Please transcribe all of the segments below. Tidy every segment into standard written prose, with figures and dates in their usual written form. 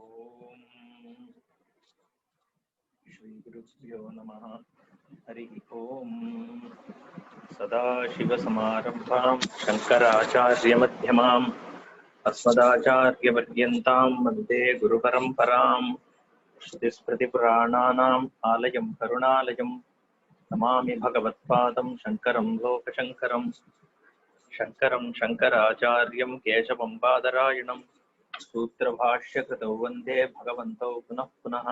ओम श्री गुरुभ्यो नमः। हरि ओम। सदाशिवसमारम्भां शंकराचार्यमध्यमाम् अस्मदाचार्यपर्यन्तां वन्दे गुरुपरम्पराम्। श्रुतिस्मृतिपुराणानाम् आलयं करुणालयं नमामि भगवत्पादं शङ्करं लोकशङ्करम्। शङ्करं शङ्कराचार्यं केशवं बादरायणं सूत्रभाष्यकृतौ वन्दे भगवन्तौ पुनः पुनः।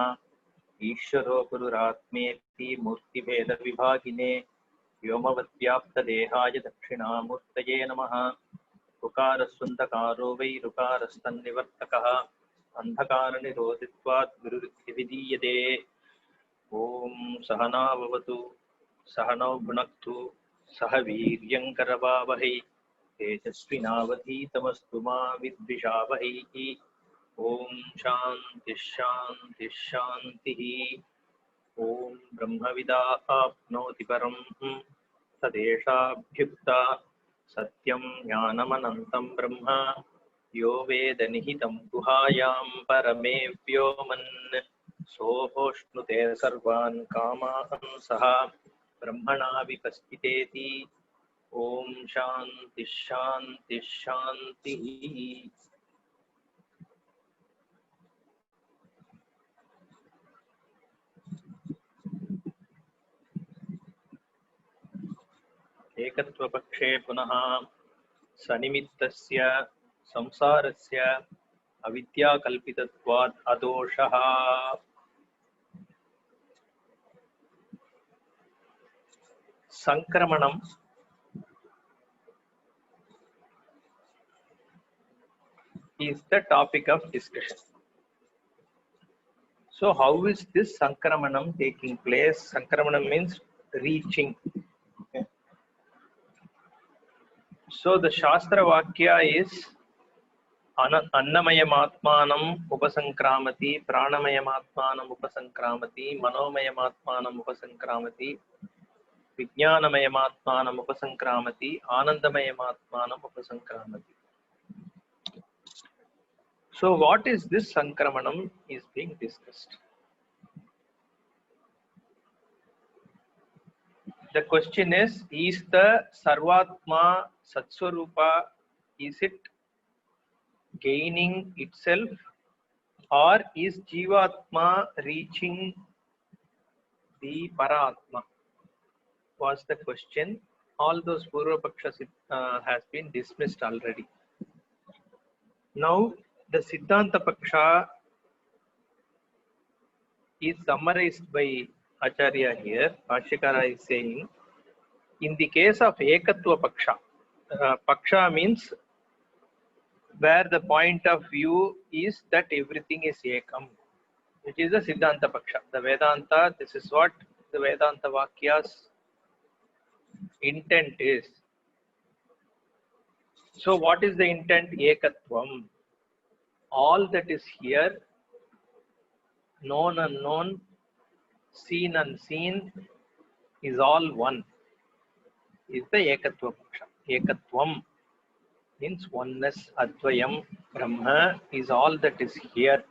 ईश्वरो गुरुरात्मेति मूर्तिभेदविभागिने व्योमवद्व्याप्तदेहाय दक्षिणामूर्तये नमः। ऋकारस्वन्दकारो वै ऋकारस्तन्निवर्तकः अन्धकारनिरोधित्वात् गुरुरित्यभिधीयते। ॐ सहना भवतु सहनौ भुनक्तु सह वीर्यङ्करवावहै तेजस्विनावधीतमस्तु मा विद्विषावहैः। ॐ शान्ति शान्ति शान्तिः। ॐ ब्रह्मविदाप्नोति परं तदेषाभ्युक्ता सत्यं ज्ञानमनन्तं ब्रह्म यो वेदनिहितं गुहायां परमे व्योमन् सोऽश्नुते सर्वान् कामान् सः ब्रह्मणा विकस्थितेति। ॐ शान्ति शान्ति शान्तिः। एकत्वपक्षे पुनः सनिमित्तस्य संसारस्य अविद्याकल्पितत्वात् अदोषः। संक्रमणम is the topic of discussion. So how is this sankramanam taking place? Sankramanam means reaching. Okay. So the Shastra Vakya is Annamayamatmanam upasankramati, Pranamayamatmanam upasankramati, Manomayamatmanam upasankramati, Vijnanamayatmanam upasankramati, Anandamayamatmanam upasankramati. So what is this sankramanam is being discussed. The question is the Sarvatma Satswarupa, is it gaining itself or is Jivatma reaching the Paratma? Was the question. All those Purvapakshas has been dismissed already. Now the Siddhanta Paksha is summarized by Acharya here. Bhashyakara is saying, in the case of Ekatva Paksha, Paksha means where the point of view is that everything is Ekam. It is the Siddhanta Paksha. The Vedanta, this is what the Vedanta Vakya's intent is. So what is the intent? Ekatvam. All that is here, known, unknown, seen, unseen, is all one. Is the Ekatva Paksha. Ekatvam means oneness, Advayam, Brahma is all that is here.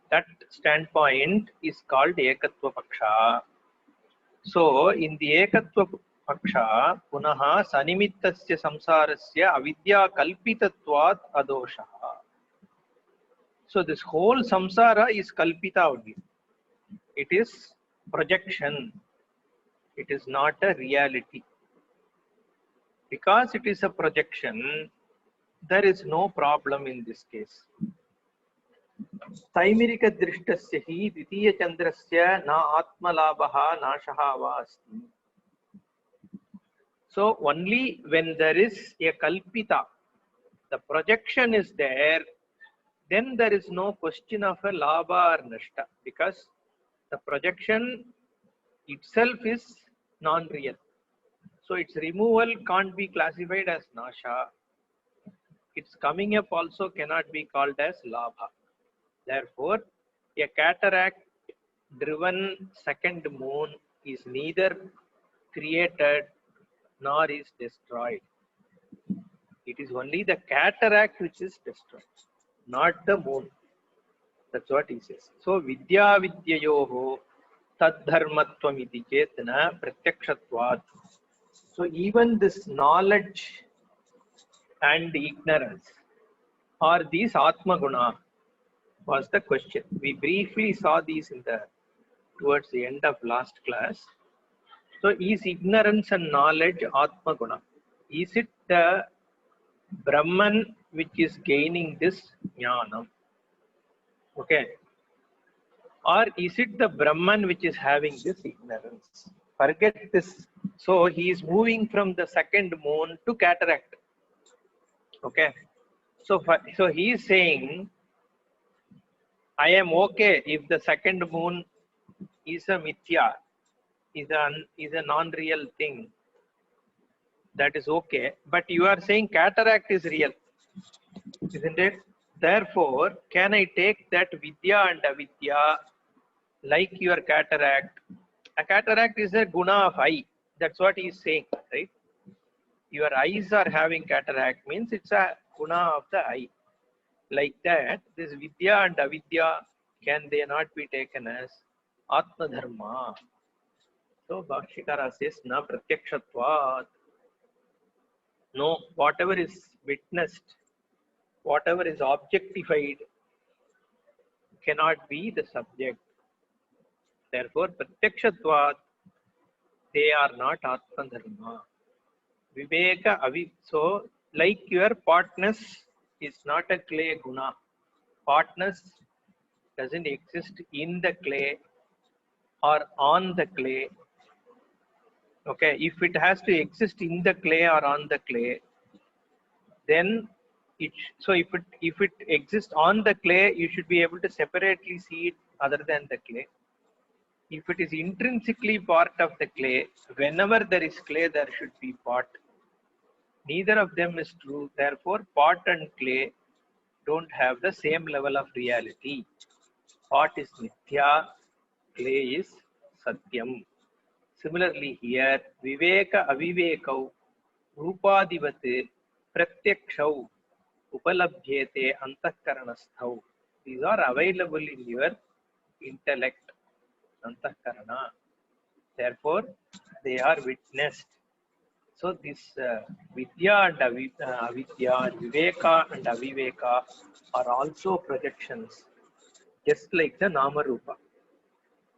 That standpoint is called Ekatva Paksha. So in the Ekatva Paksha, punaha sanimittasya samsarasya avidya kalpitatvat adosha. So this whole samsara is kalpita only. It is projection. It is not a reality. Because it is a projection, there is no problem in this case. Taimirika drishtasya hi dvitiya chandrasya na atma labhaha nashaha va asti. So only when there is a kalpita, the projection is there, then there is no question of a labha or nashta, because the projection itself is non-real. So its removal can't be classified as nasha. Its coming up also cannot be called as labha. Therefore, a cataract driven second moon is neither created nor is destroyed. It is only the cataract which is destroyed, not the moon. That's what he says. So vidya vidyayoho tadharmatvam iti chetana pratyakshatvat. So even this knowledge and ignorance, are these atma guna, was the question. We briefly saw these in the towards the end of last class. So is ignorance and knowledge atma guna? Is it the Brahman which is gaining this jnanam? Okay. Or is it the Brahman which is having this ignorance? Forget this. So he is moving from the second moon to cataract. Okay. So he is saying, I am okay if the second moon is a mithya, is a non-real thing. That is okay. But you are saying cataract is real, isn't it? Therefore, can I take that vidya and avidya like your cataract? A cataract is a guna of eye. That's what he is saying, right? Your eyes are having cataract means it's a guna of the eye. Like that, this vidya and avidya, can they not be taken as atma dharma? So Bhakshikara says, na pratyakshatvat. No, whatever is witnessed, whatever is objectified, cannot be the subject. Therefore, pratyakshatvat, they are not atma dharma. Viveka avi. So, like your partners is not a clay guna. Partners doesn't exist in the clay or on the clay. Okay, if it has to exist in the clay or on the clay, then so if it exists on the clay, you should be able to separately see it other than the clay. If it is intrinsically part of the clay, whenever there is clay, there should be pot. Neither of them is true. Therefore, pot and clay don't have the same level of reality. Pot is mithya, clay is satyam. Similarly here, viveka avivekau rupadivate pratyakshau upalabhyete antahkaranasthau. These are available in your intellect, antahkarana. Therefore, they are witnessed. So this vidya and avidya, viveka and aviveka are also projections, just like the nama rupa.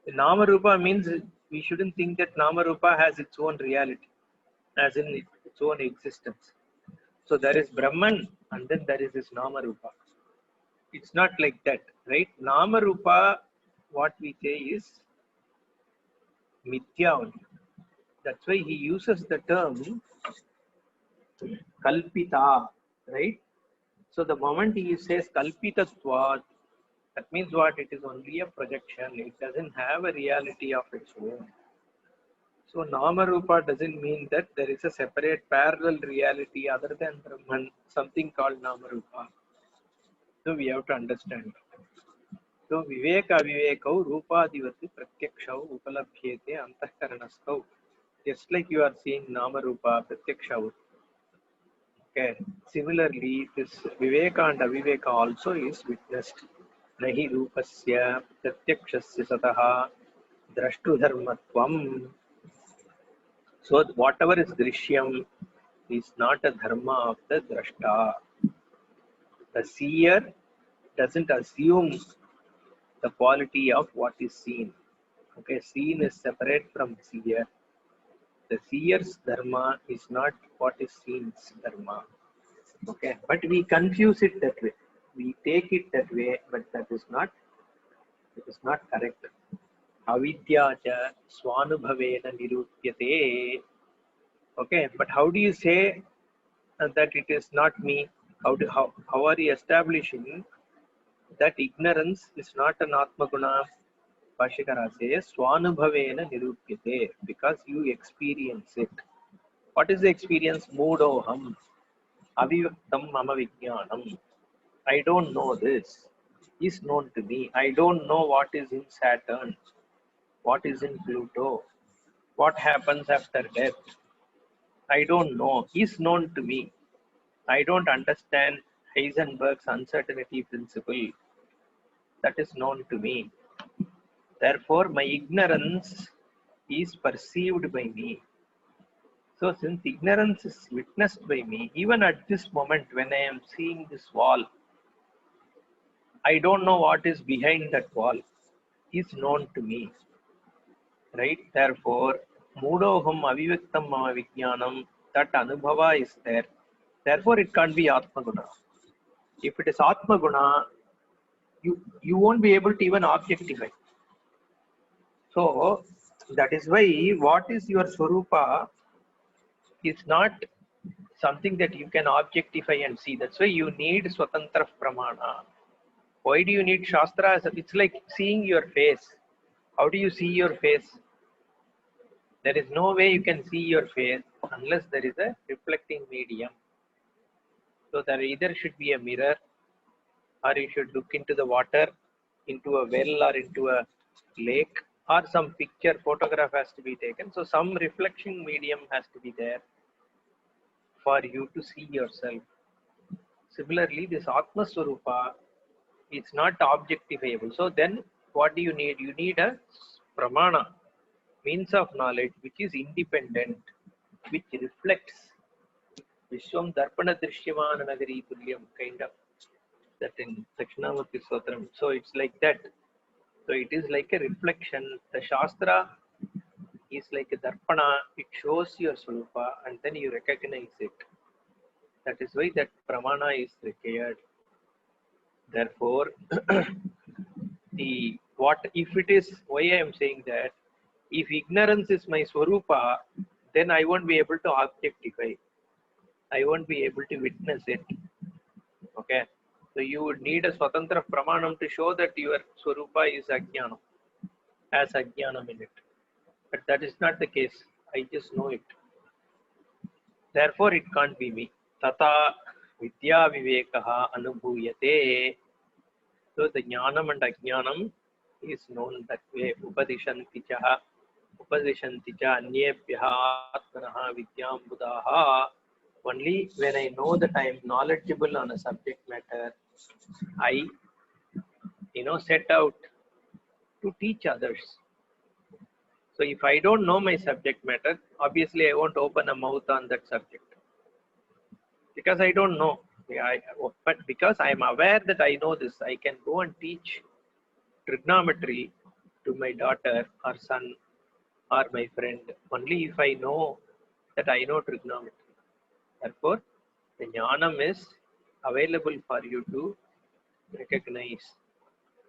The nama rupa means we shouldn't think that nama rupa has its own reality, as in its own existence. So there is Brahman and then there is this nama rupa. It's not like that, right? Nama rupa, what we say is mithya only. That's why he uses the term kalpita, right? So the moment he says kalpitatvat, that means what? It is only a projection. It doesn't have a reality of its own. So nama rupa doesn't mean that there is a separate parallel reality other than Brahman, something called nama rupa. So we have to understand. So viveka vivekau rupadivati pratyakshau upalabhyete antahkaranastau. Just like you are seeing nama rupa pratyakshau. Okay. Similarly, this viveka and aviveka also is witnessed. Nahi rupasya pratyakshasya sataha drashtudharmatvam. So whatever is drishyam is not a dharma of the drashta. The seer doesn't assume the quality of what is seen. Okay, seen is separate from seer. The seer's dharma is not what is seen's dharma. Okay, but we confuse it that way. We take it that way, but that is not correct. Avidya cha swanubhavena nirupyate. Okay, but how do you say that it is not me? How are you establishing that ignorance is not an atma guna? Bhashikara says swanubhavena nirupyate, because you experience it. What is the experience? Moodoham avivaktam mama vijnanam. I don't know this is known to me. I don't know what is in Saturn, what is in Pluto, what happens after death. I don't know is known to me. I don't understand Heisenberg's uncertainty principle. that is known to me. Therefore, my ignorance is perceived by me. So, since ignorance is witnessed by me, even at this moment when I am seeing this wall, I don't know what is behind that wall. Is known to me. Right? Therefore, Mudoham Aviviktam Mama Vijnanam, that Anubhava is there. Therefore, it can't be Atma Guna. If it is Atma Guna, you won't be able to even objectify. So, that is why what is your Swarupa is not something that you can objectify and see. That's why you need Swatantra Pramana. Why do you need Shastra? It's like seeing your face. How do you see your face? There is no way you can see your face unless there is a reflecting medium. So there either should be a mirror, or you should look into the water, into a well or into a lake, or some picture photograph has to be taken. So some reflection medium has to be there for you to see yourself. Similarly, this Atma Swarupa is not objectifiable. So then what do you need? You need a pramana, means of knowledge, which is independent, which reflects Vishwam Darpana Drishyamana Nagari Tulyam, kind of that in Dakshinamurti Stotram. So it's like that. So it is like a reflection. The Shastra is like a Darpana, it shows your Swarupa and then you recognize it. That is why that Pramana is required. Therefore, what if it is, why I am saying that, if ignorance is my Swarupa, then I won't be able to objectify. I won't be able to witness it. Okay. So you would need a Swatantra Pramanam to show that your Swarupa is Ajnanam, has Ajnanam in it. But that is not the case. I just know it. Therefore, it can't be me. Tata Vidya Vivekaha Anubhuyate. So the Jnanam and Ajnanam is known that way. Upadishanti cha Anyebhyaha Atmanaha Vidyam Buddhaha. Only when I know that I am knowledgeable on a subject matter, I set out to teach others. So if I don't know my subject matter, obviously I won't open a mouth on that subject because I don't know. But because I am aware that I know this, I can go and teach trigonometry to my daughter or son or my friend only if I know that I know trigonometry. Therefore, the jnanam is available for you to recognize.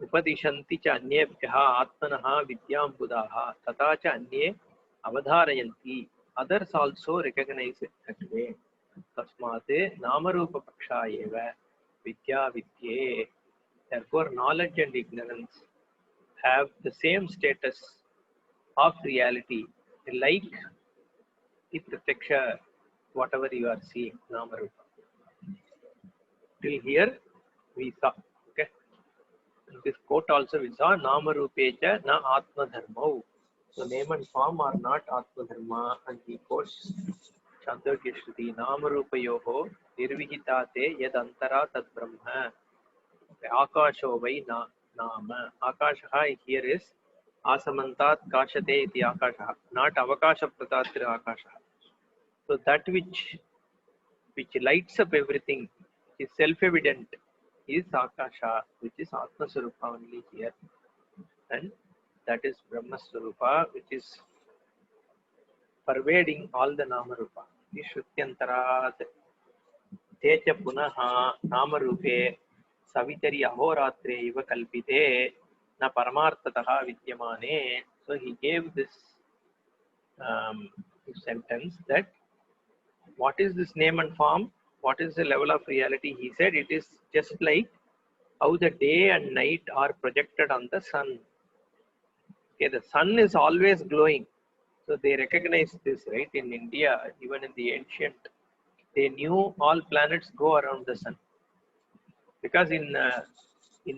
Upadishanti cha anyebhyaha atmanaha vidyam buddhaha tata cha anye avadharayanti. Others also recognize it that way. Tasmate namarupa paksha eva vidya vidye. Therefore, knowledge and ignorance have the same status of reality, like Ipratyaksha, whatever you are seeing, namarupa. Till here we saw. Okay. In this quote also we saw Namarupecha na Atma Dharma. So name and form are not Atma Dharma, and he quotes Chandogya Shruti Namarupayoho Nirvihitate Yad Antara Tad Brahma. Akasho vai nama. Akasha here is Asamantat Kashate iti Akasha, not Avakasha Pratatira Akasha. So that which lights up everything, is self-evident, is Akasha, which is Atma Swarupa only here. And that is Brahma Swarupa, which is pervading all the Namarupa. Ishutyantarat Techa Punaha Namarupe Savitari Ahoratre Iva Kalpite Na Paramartataha Vidyamane. So he gave this sentence that what is this name and form? What is the level of reality? He said it is just like how the day and night are projected on the sun. Okay, the sun is always glowing. So they recognize this, right? In India, even in the ancient, they knew all planets go around the sun. Because in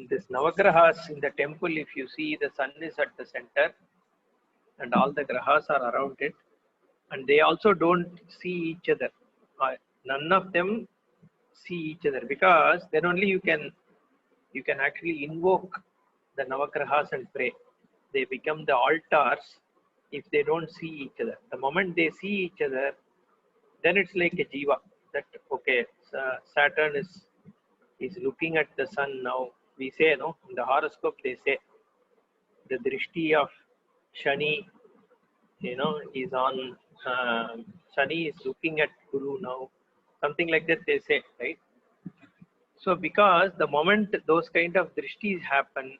this Navagrahas, in the temple, if you see, the sun is at the center and all the grahas are around it. And they also don't see each other. None of them see each other, because then only you can actually invoke the Navagrahas and pray. They become the altars if they don't see each other. The moment they see each other, then it's like a jiva. That okay, Saturn is looking at the sun now. We say, no, in the horoscope they say the drishti of Shani, is on. Shani is looking at Guru now. Something like that they say, right? So because the moment those kind of drishtis happen,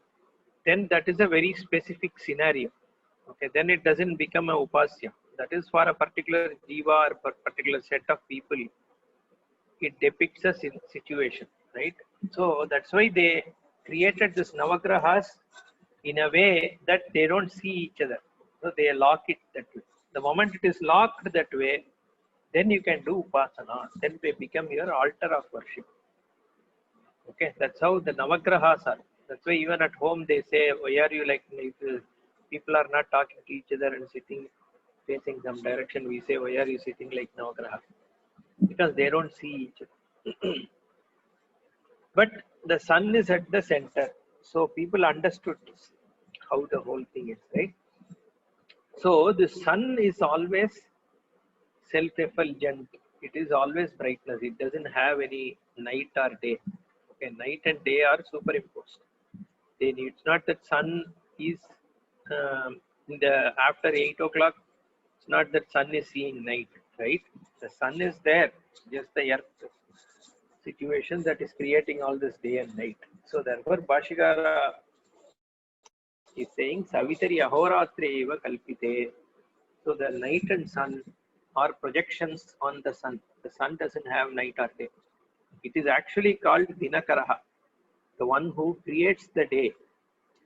then that is a very specific scenario. Okay, then it doesn't become a upasya. That is for a particular jiva or particular set of people. It depicts a situation, right? So that's why they created this Navagrahas in a way that they don't see each other. So they lock it that way. The moment it is locked that way, then you can do upasana. Then they become your altar of worship. Okay, that's how the Navagrahas are. That's why even at home they say, why are you like, if people are not talking to each other and sitting facing some direction, we say, why are you sitting like Navagraha? Because they don't see each other. But the sun is at the center. So people understood how the whole thing is, right? So the sun is always self-effulgent. It is always brightness. It doesn't have any night or day. Okay, night and day are superimposed. It's not that sun is in the after 8 o'clock. It's not that sun is seeing night, right? The sun is there, just the earth situation that is creating all this day and night. So therefore, Bhashikara is saying Savitari Ahoratre eva kalpite. So the night and sun are projections on the sun. The sun doesn't have night or day. It is actually called Dinakaraha, the one who creates the day.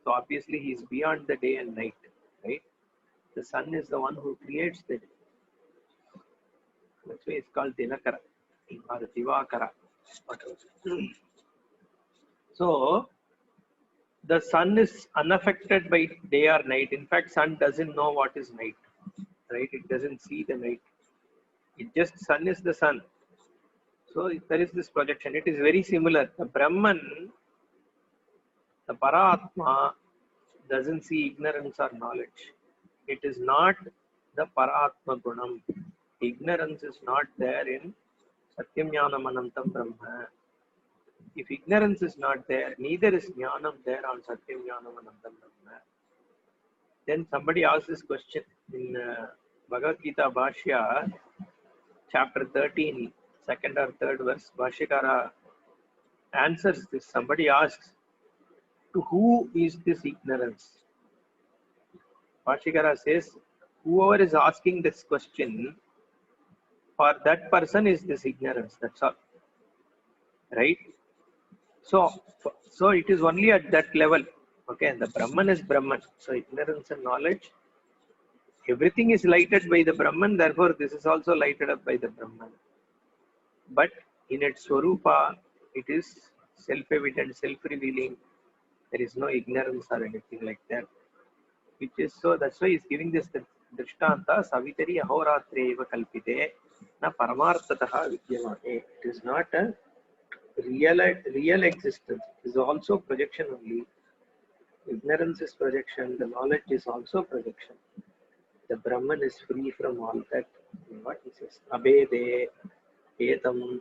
So obviously he is beyond the day and night, right? The sun is the one who creates the day. That's why it's called Dinakara or Divakara. So the sun is unaffected by day or night. In fact, sun doesn't know what is night, right? It doesn't see the night. It just sun is the sun. So there is this projection. It is very similar. The Brahman, the Paratma, doesn't see ignorance or knowledge. It is not the Paratma Gunam. Ignorance is not there in Satyam Jnanam Anantam Brahma. If ignorance is not there, neither is Jnanam there on Satyam Jnanam Anantam Brahma. Then somebody asked this question in Bhagavad Gita Bhashya, chapter 13, second or third verse. Bhashyakara answers this. Somebody asks, to who is this ignorance? Bhashyakara says, whoever is asking this question, for that person is this ignorance. That's all. Right? So it is only at that level. Okay, the Brahman is Brahman. So ignorance and knowledge, everything is lighted by the Brahman, therefore this is also lighted up by the Brahman. But in its Swarupa, it is self-evident, self-revealing. There is no ignorance or anything like that. Which is so, that's why he's giving this Drishtanta, Savitari Ahoratre eva kalpite, na paramarthataha vidyamane. It is not a real existence. It is also projection only. Ignorance is projection, the knowledge is also projection. The Brahman is free from all that. What he says, Abede, Etam,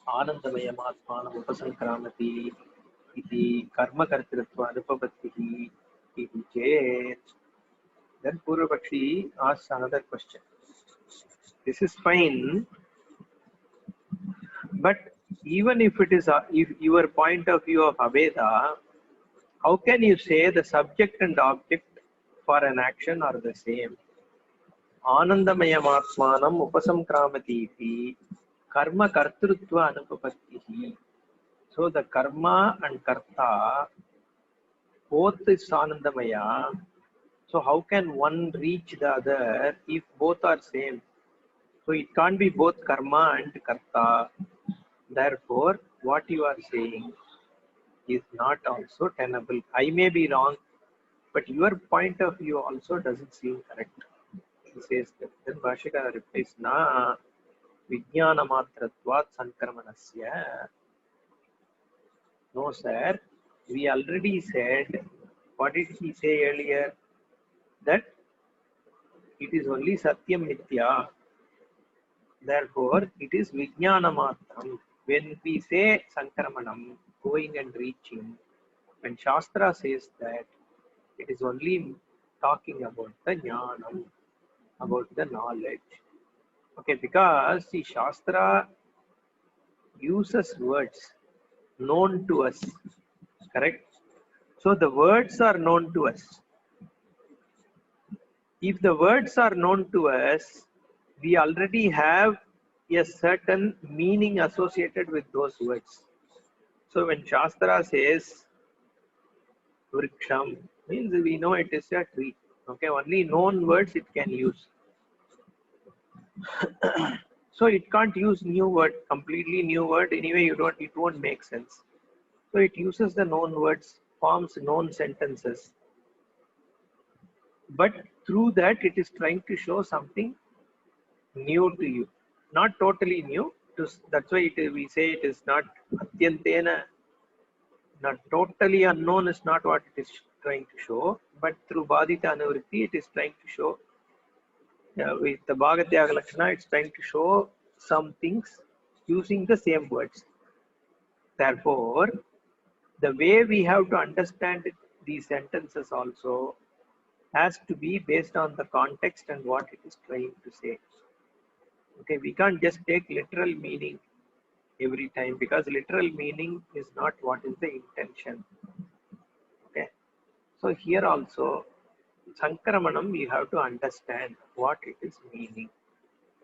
Anandamayam Atmanam Upasankramati, iti karma kartritva anupavatihi, iti chet. Then Purvapakshi asks another question. This is fine, but even if it is if your point of view of Abeda, how can you say the subject and object for an action are the same? Anandamayam Atmanam Upasamkramati iti karma kartrutva anupavatihi. So the karma and karta both is Anandamaya. So how can one reach the other if both are same? So it can't be both karma and karta. Therefore, what you are saying is not also tenable. I may be wrong, but your point of view also doesn't seem correct. He says that. Then Bhashyakara replies, Na vijnana matratvat sankramanasya. No, sir. We already said What did he say earlier? That it is only Satyam Mithya. Therefore, it is Vijnanamatram. When we say Sankramanam, going and reaching, when Shastra says that, it is only talking about the Jnanam, about the knowledge. Okay, because the Shastra uses words known to us, correct? So the words are known to us. If the words are known to us, we already have a certain meaning associated with those words. So when Shastra says Vriksham, means we know it is a tree. Okay, only known words it can use. So it can't use new word, completely new word. Anyway, it won't make sense. So it uses the known words, forms known sentences. But through that, it is trying to show something new to you, not totally new. That's why we say it is not atyantena, not totally unknown is not what it is trying to show, but through Badita Anuvritti, it is trying to show, with the Bhagatyaga Lakshana, it's trying to show some things using the same words. Therefore, the way we have to understand these sentences also has to be based on the context and what it is trying to say. Okay, we can't just take literal meaning every time, because literal meaning is not what is the intention. Okay, so here also Sankramanam we have to understand what it is meaning.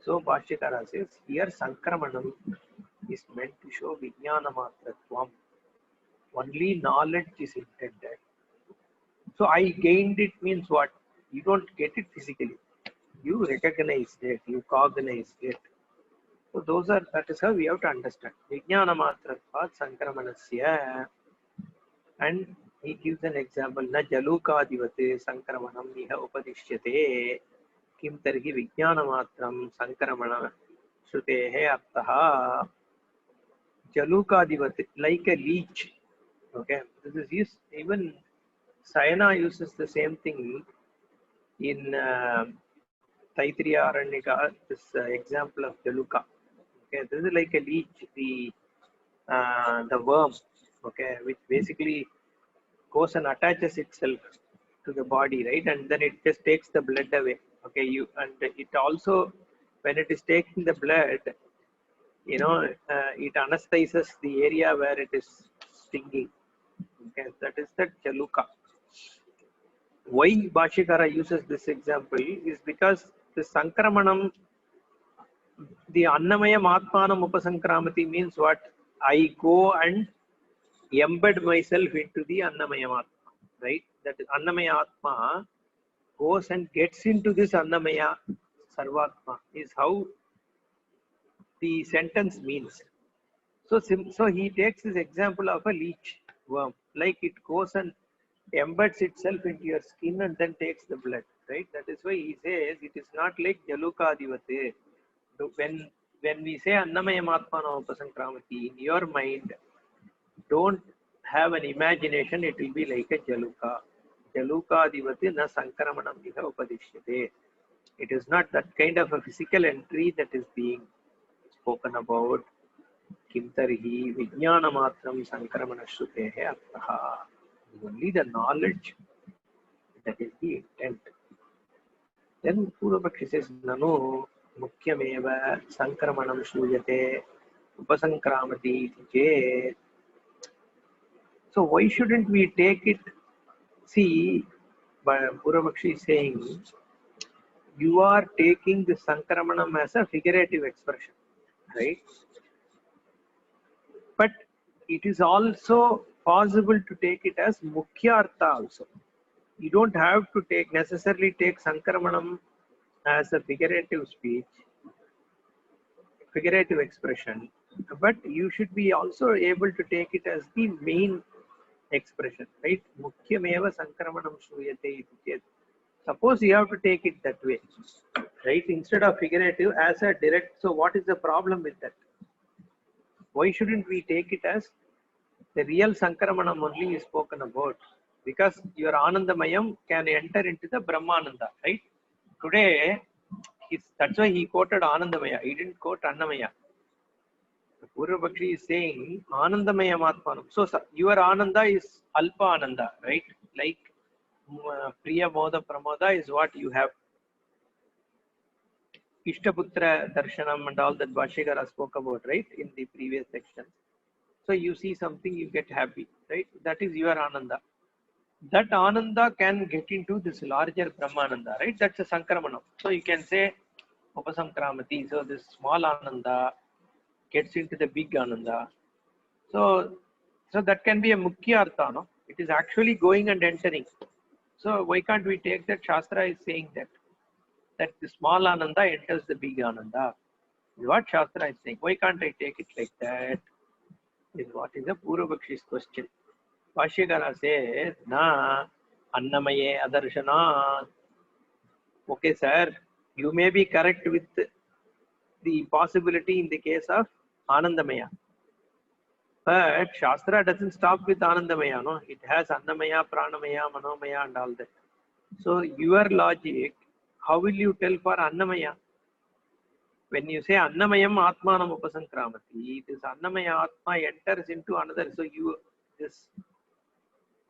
So Bhashyakara says here Sankramanam is meant to show Vijnanamatratvam. Only knowledge is intended. So I gained it means what? You don't get it physically. You recognize it, you cognize it. So that is how we have to understand. Vijnanamatratvat Sankramanasya. And he gives an example. Na jalukadivate sankramanam niha upadishyate. Kim tarhi vijnanamatram sankramana shrutehe artaha. Jalukadivate, like a leech. Okay, this is used, even Sayana uses the same thing in Taittiriya Aranyaka, this example of Jaluka. Okay, this is like a leech, the worm, okay, which basically goes and attaches itself to the body, right? And then it just takes the blood away. Okay, and it also, when it is taking the blood, it anesthetizes the area where it is stinging. Okay, that is the Jaluka. Why Bhashyakara uses this example is because the Sankramanam, the Annamayam Atmanam Upasankramati means what? I go and embed myself into the Annamayam Atma, right? That is Annamaya Atma goes and gets into this Annamaya Sarvatma is how the sentence means. So he takes this example of a leech worm, like it goes and embeds itself into your skin and then takes the blood, right? That is why he says it is not like Jalukadivate. When we say Annamayam Atmana Upasankramati, in your mind, don't have an imagination, it will be like a Jaluka. Jalukadivate na Sankramanam niha upadishyate. It is not that kind of a physical entry that is being spoken about. Kim tarhi vijnanamatram sankramanashrutehe artaha. Only the knowledge, that is the intent. Then Purvapakshi says, Nanu Mukhyameva Sankramanam Shruyate Upasankramati Chet. So why shouldn't we take it? See, Purvapakshi is saying, you are taking the Sankramanam as a figurative expression, right? But it is also possible to take it as Mukhya Artha also. You don't have to necessarily take Sankramanam as a figurative speech, figurative expression, but you should be also able to take it as the main expression, right? Mukhyameva Sankramanam Shruyate iti chet. Suppose you have to take it that way, right? Instead of figurative as a direct. So what is the problem with that? Why shouldn't we take it as the real Sankramanam only is spoken about? because your Anandamayam can enter into the Brahmananda, right? Today, that's why he quoted Anandamaya. He didn't quote Annamaya. The Purvapakshi is saying Anandamaya Matmanam. So your Ananda is Alpa Ananda, right? Like Priya Moda Pramoda is what you have. Ishtaputra Darshanam and all that Bhashyakara spoke about, right? In the previous section. So you see something, you get happy, right? That is your Ananda. That Ananda can get into this larger Brahmananda, right? That's a Sankramanam. So you can say Upasamkramati. So this small Ananda gets into the big Ananda. So that can be a Mukhya Artha, no? It is actually going and entering. So why can't we take that? Shastra is saying that the small Ananda enters the big Ananda. Is what Shastra is saying. Why can't I take it like that? Is what is the Purvapakshi's question. Bhashyakara says, Na Annamaye Adarshana. Okay, sir, you may be correct with the possibility in the case of Anandamaya. But Shastra doesn't stop with Anandamaya, no? It has Annamaya, Pranamaya, Manomaya and all that. So your logic, how will you tell for Annamaya? When you say Annamayam Atmanam Upasankramati, this Annamaya Atma enters into another. So this,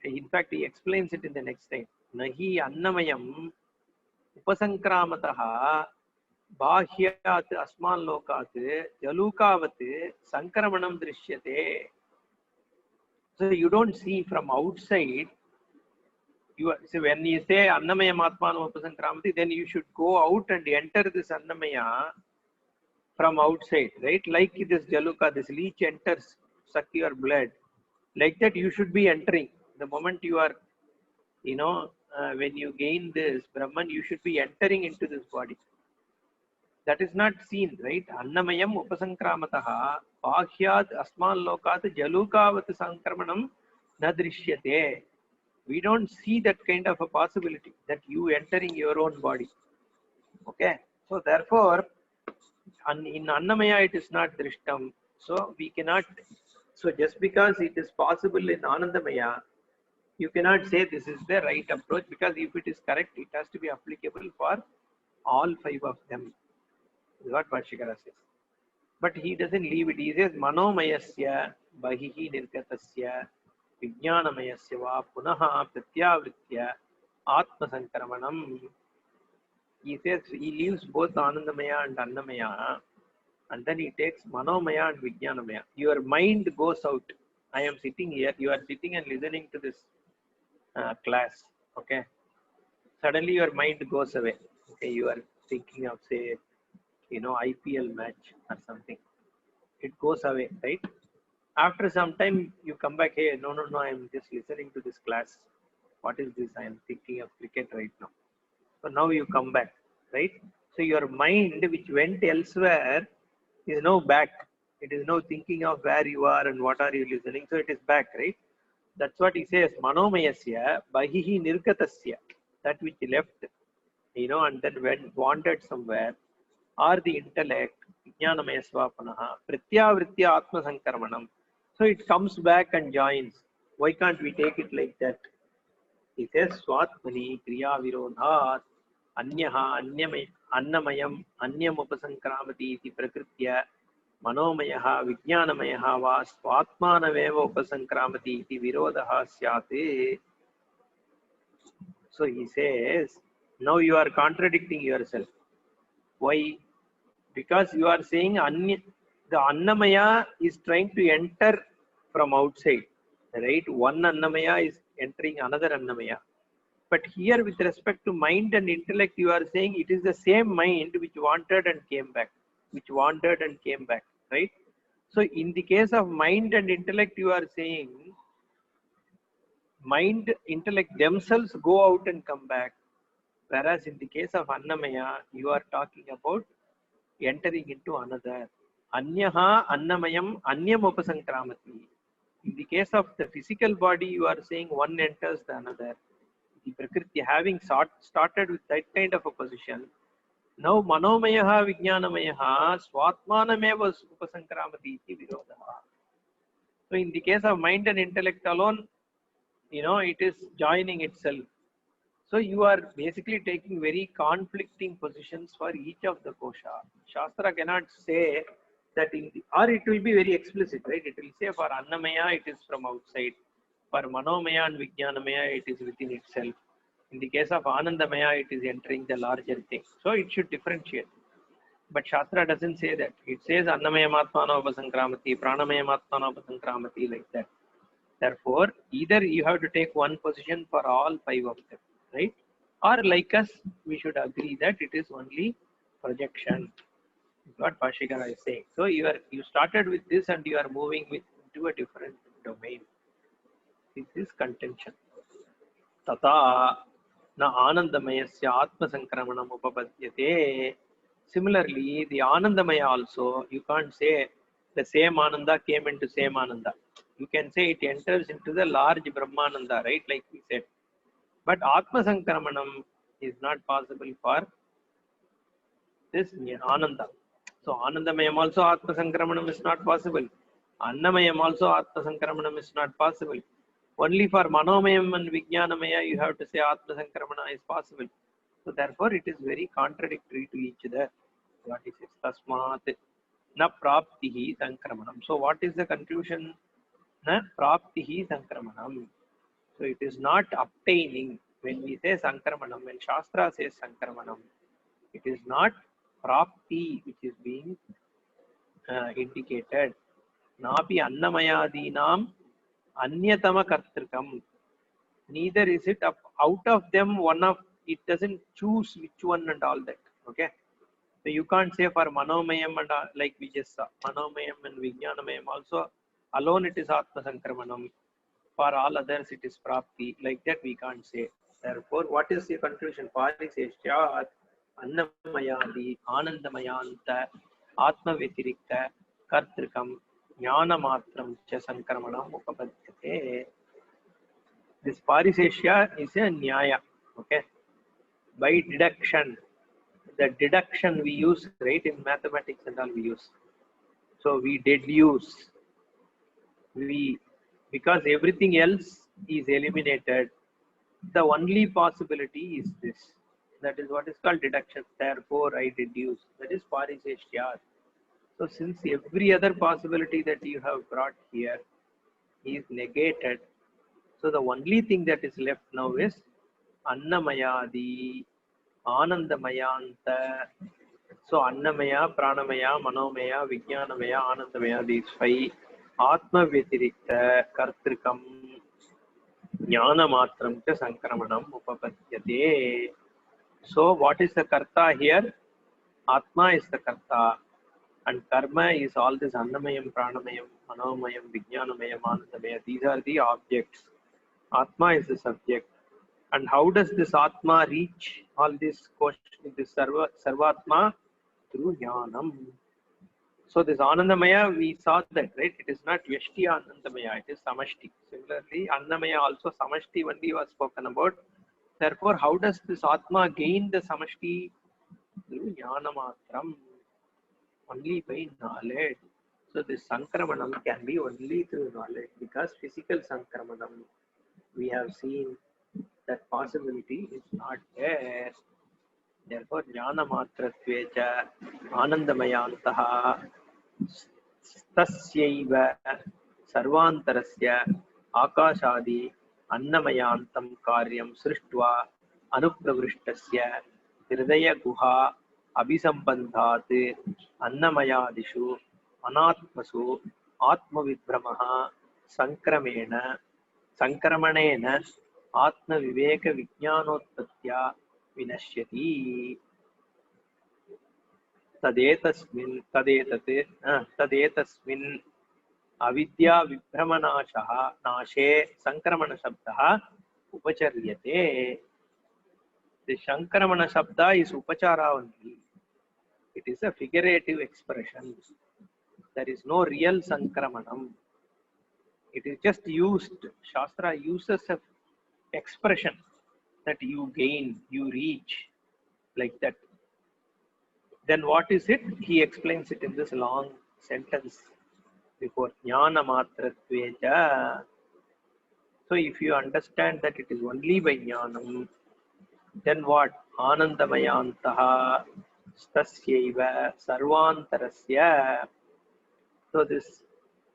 in fact, he explains it in the next time. Nahi Annamayam Upasankramataha Bahyat Asman Lokat Jalukavat Sankramanam Drishyate. So you don't see from outside. So when you say Annamaya Matmanam Upasankramati, then you should go out and enter this Annamaya from outside, right? Like this Jaluka, this leech enters, suck your blood. Like that you should be entering. The moment you are, when you gain this Brahman, you should be entering into this body. That is not seen, right? Annamayam Upasankramataha Bhahyat Asman Lokat Jalukavat Sankramanam Nadrishyate. We don't see that kind of a possibility that you entering your own body. Okay. So therefore, in Annamaya it is not Drishtam. So we cannot, so just because it is possible in Anandamaya, you cannot say this is the right approach, because if it is correct, it has to be applicable for all five of them. Is what Bhashyakara says. But he doesn't leave it. He says, Manomayasya Bahihi Nirgatasya Vijnanamayasya Va Punaha Pratyavritya Atma Sankramanam. He says he leaves both Anandamaya and Annamaya, and then he takes Manomaya and Vijnanamaya. Your mind goes out. I am sitting here, you are sitting and listening to this class. Okay. Suddenly your mind goes away. Okay, you are thinking of, say, IPL match or something. It goes away, right? After some time, you come back. Hey, no, I am just listening to this class. What is this? I am thinking of cricket right now. So now you come back, right? So your mind, which went elsewhere, is now back. It is now thinking of where you are and what are you listening. So it is back, right? That's what he says. Manomayasya bahihi nirgatasya. That which left, and then wandered somewhere, or the intellect, Vijnanamaya Svapanaha, Pratyavritya Atma Sankarmanam. So it comes back and joins. Why can't we take it like that? He says, Swatmani Kriya Virodhat, Anyaha, Annamayam, Anyam Upasankramati iti Prakritya, Manomayaha, Vijnanamayaha va Swatmanaveva Upasankramati iti Virodaha Syate. So he says, now you are contradicting yourself. Why? Because you are saying the Annamaya is trying to enter from outside, right? One Annamaya is entering another Annamaya. But here, with respect to mind and intellect, you are saying it is the same mind which wanted and came back, which wandered and came back, right? So in the case of mind and intellect, you are saying mind, intellect themselves go out and come back. Whereas in the case of Annamaya, you are talking about entering into another. Anyaha Annamayam Anyam Upasankramati. In the case of the physical body, you are saying one enters the another. The Prakriti, having started with that kind of a position, now Manomayaha Vijnanamayaha Swatmanameva Upasankramati iti Virodaha. So in the case of mind and intellect alone, you know, it is joining itself. So you are basically taking very conflicting positions for each of the kosha. Shastra cannot say that in the, or it will be very explicit, right? It will say for Annamaya it is from outside, for Manomaya and Vijnanamaya it is within itself. In the case of Anandamaya, it is entering the larger thing. So it should differentiate. But Shastra doesn't say that. It says Annamayamatmana upasankramati, Pranamayamatmana upasankramati, like that. Therefore, either you have to take one position for all five of them, right? Or like us, we should agree that it is only projection. What Bhashikara is saying. So you started with this and you are moving into a different domain. This is contention. Tata na anandamayasya atma sankramanam upapadyate. Similarly, the Anandamaya also, you can't say the same Ananda came into same Ananda. You can say it enters into the large Brahmananda, right? Like we said. But Atma Sankramanam is not possible for this Ananda. So Anandamayam also Atma Sankramanam is not possible. Annamayam also Atma Sankramanam is not possible. Only for Manomayam and Vijnanamaya you have to say Atma Sankramana is possible. So therefore it is very contradictory to each other. What is it? Tasmat na praptihi sankramanam. So what is the conclusion? Na praptihi sankramanam. So it is not obtaining. When we say sankramanam, when Shastra says sankramanam, it is not prapti which is being indicated. Napi annamayadinam anyatama kartrikam. Neither is it out of them one of, it doesn't choose which one and all that. Okay. So you can't say for Manomayam and like we just saw, Manomayam and Vijnanamayam also alone it is Atma Sankramanam. For all others it is Prapti. Like that we can't say. Therefore, what is the conclusion? Pariseshyat Annamayadi Anandamayanta Atma Vetirikta Kartrikam Jnana Matram Cha Sankramanam Upapadyate. This Parisesha is a Nyaya. Okay. By deduction. The deduction we use, right, in mathematics and all we use. So we deduce, because everything else is eliminated, the only possibility is this. That is what is called deduction. Therefore, I deduce. That is pariseshyat. So since every other possibility that you have brought here is negated, so the only thing that is left now is Annamayadi, Anandamayanta. So Annamaya, Pranamaya, Manomaya, Vijnanamaya, Anandamaya, these five. Atma Vyatirikta, Kartrikam, Jnana Matram cha Sankramanam Upapadyate. So what is the Karta here? Atma is the Karta. And Karma is all this Annamayam, Pranamayam, Manomayam, Vijnanamayam, Anandamaya. These are the objects. Atma is the subject. And how does this Atma reach all this Sarvatma? Through Jnanam. So this Anandamaya, we saw that, right? It is not Vyashti Anandamaya, it is Samashti. Similarly, Annamaya also Samashti only was spoken about. Therefore, how does this Atma gain the Samashti? Through Jnanamatram, only by knowledge. So this Sankramanam can be only through knowledge, because physical Sankramanam, we have seen that possibility is not there. Therefore, Jnanamatratvecha Anandamayantaha Tasyaiva Sarvantarasya Akashadi Annamayantam Karyam Srishtva Anupravishtasya Hridaya Guha Abhisambandhat Annamayadishu Anatmasu Atmavidbramaha Sankramena Sankramanena Atma Viveka Vijnanotpatya Vinashyati. Tadetasmin avidya vibhramanashaha nashe sankramana shabdaha upacharyate. The Shankramana Shabda is Upachara only. It is a figurative expression. There is no real Sankramanam. It is just used. Shastra uses an expression that you gain, you reach, like that. Then what is it? He explains it in this long sentence before Jnana Matratveja. So if you understand that it is only by jnanam, then what? Anandamayantaha stasyaiva sarvantarasya. So this,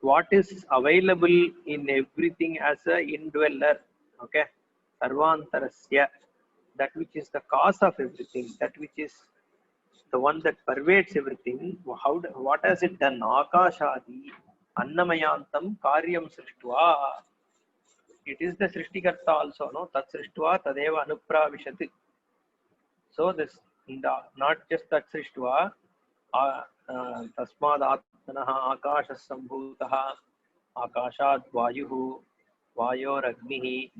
what is available in everything as a indweller, okay? Sarvantarasya, that which is the cause of everything, that which is the one that pervades everything. What has it done? Akashadi annamayantam karyam srishtva. It is the Srishtikarta also, no? Tat Srishtva Tadeva Anupravishat. So this, not just that Srishtva, Tasmad Atmanaha Akasha Sambhutaha Akashat Vayuhu Vayor Agnihi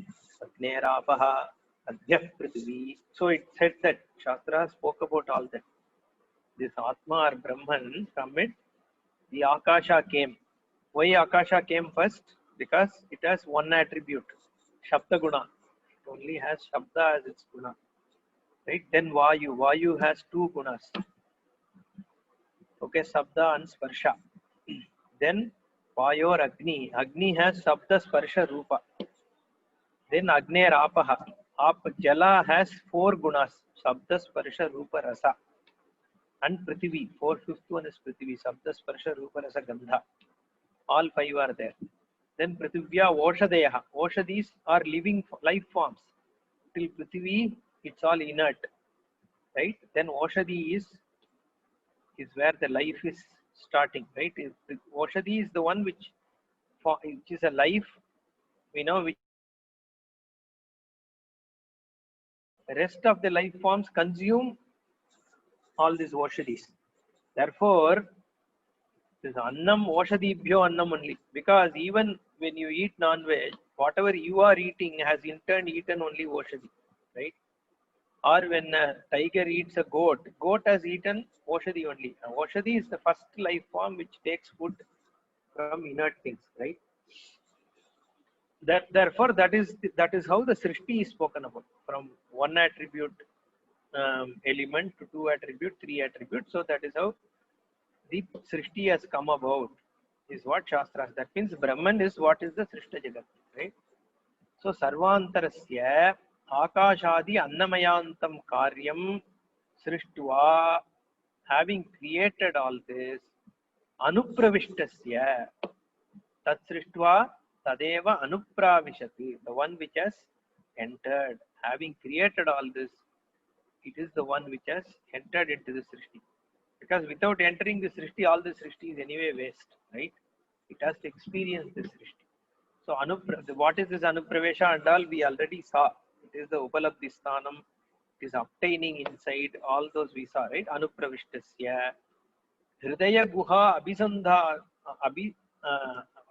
Agnerapaha Adhyah Prithvi. So it said that Shastra spoke about all that. This Atma or Brahman, from it, the Akasha came. Why Akasha came first? Because it has one attribute, Shabda Guna. It only has Shabda as its Guna. Right? Then Vayu. Vayu has two Gunas. Okay, Sabda and Sparsha. Then Vayor Agni. Agni has Sabda, Sparsha, Rupa. Then Agner Apaha. Jala has four Gunas, Sabda, Sparsha, Rupa, Rasa. And Prithvi, fifth one is Prithvi, Sabda, Sparsha, Rupa, Rasa, Gandha. All five are there. Then Prithivya Oshadayaha. Oshadis are living life forms. Till Prithvi, it's all inert. Right? Then Oshadi is where the life is starting. Right? Oshadi is the one which is a life, which the rest of the life forms consume all these Oshadis. Therefore, this Annam Oshadibhyo Annam only. Because even when you eat non-veg, whatever you are eating has in turn eaten only Oshadi. Right? Or when a tiger eats a goat, goat has eaten Oshadi only. Oshadi is the first life form which takes food from inert things, right? Therefore, that is how the Srishti is spoken about, from one attribute element to two attribute, three attributes. So that is how the Srishti has come about, is what Shastras. That means Brahman is what is the Srishta Jagat, right? So Sarvantarasya Akashadi Annamayantam Karyam Srishtva, having created all this, Anupravishtasya Tat Srishtva Tadeva Anupravishati, the one which has entered, having created all this, it is the one which has entered into the Srishti. Because without entering the Srishti, all the Srishti is anyway waste, right? It has to experience the Srishti. So what is this Anupravesha and all we already saw. It is the Upalabdhi Sthanam. It is obtaining inside. All those we saw, right? Anupravishtasya. Hridaya Guha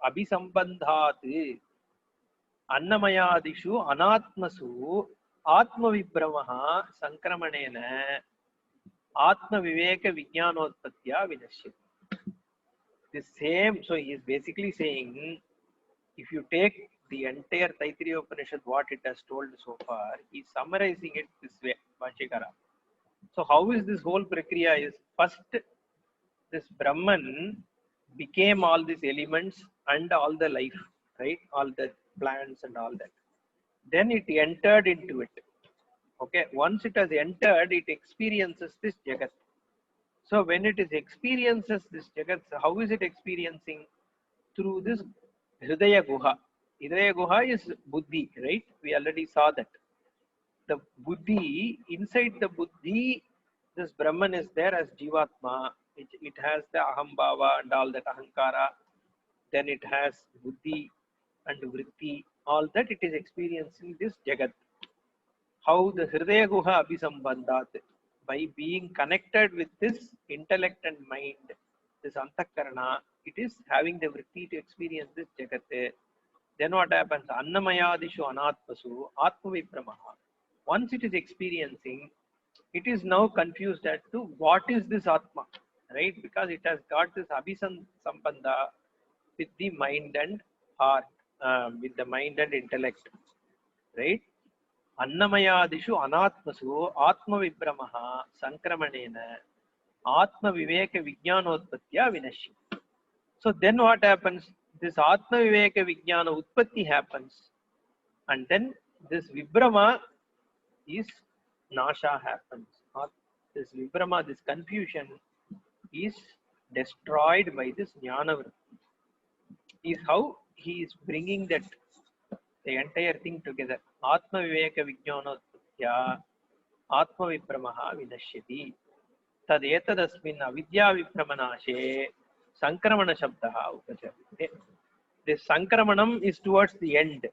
Abhisambandhat Annamayadishu Anatmasu Atma Vibramaha Sankramanena Atma Viveka Vijnanotpatya Vinashyati. The same, so he is basically saying, if you take the entire Taittiriya Upanishad, what it has told so far, he is summarizing it this way, Bhashyakara. So how is this whole prakriya? Is first, this Brahman became all these elements and all the life, right? All the plants and all that. Then it entered into it. Okay, once it has entered, it experiences this Jagat. So when it is experiences this Jagat, how is it experiencing? Through this Hridaya Guha. Hridaya Guha is Buddhi, right? We already saw that. The Buddhi, inside the Buddhi, this Brahman is there as Jivatma. It has the Ahambhava and all that Ahankara. Then it has Buddhi and Vritti. All that it is experiencing this Jagat. How the Hridaya Guha Abhisambandhat, by being connected with this intellect and mind, this Antakarana, it is having the vritti to experience this Jagat. Then what happens? Annamayadishu Anatmasu Atma Vibramaha. Once it is experiencing, it is now confused as to what is this Atma, right? Because it has got this Abhisambandha with the mind and heart, with the mind and intellect, right? Annamayadishu Anatmasu Atma Vibramaha Sankramanena Atma Viveka Vijnanotpatya Vinashi. So then what happens? This Atma Viveka Vijnana Utpatti happens. And then this Vibrama is Nasha happens. Or this Vibrama, this confusion is destroyed by this Jnana Vritti. Is how he is bringing that the entire thing together. Atma Viveka Vijnanotpatya Atma Vibramaha Vinashyati. Tad etadasmin avidya vipramanashe Sankramana Shabdaha Upacharite. This Sankramanam is towards the end.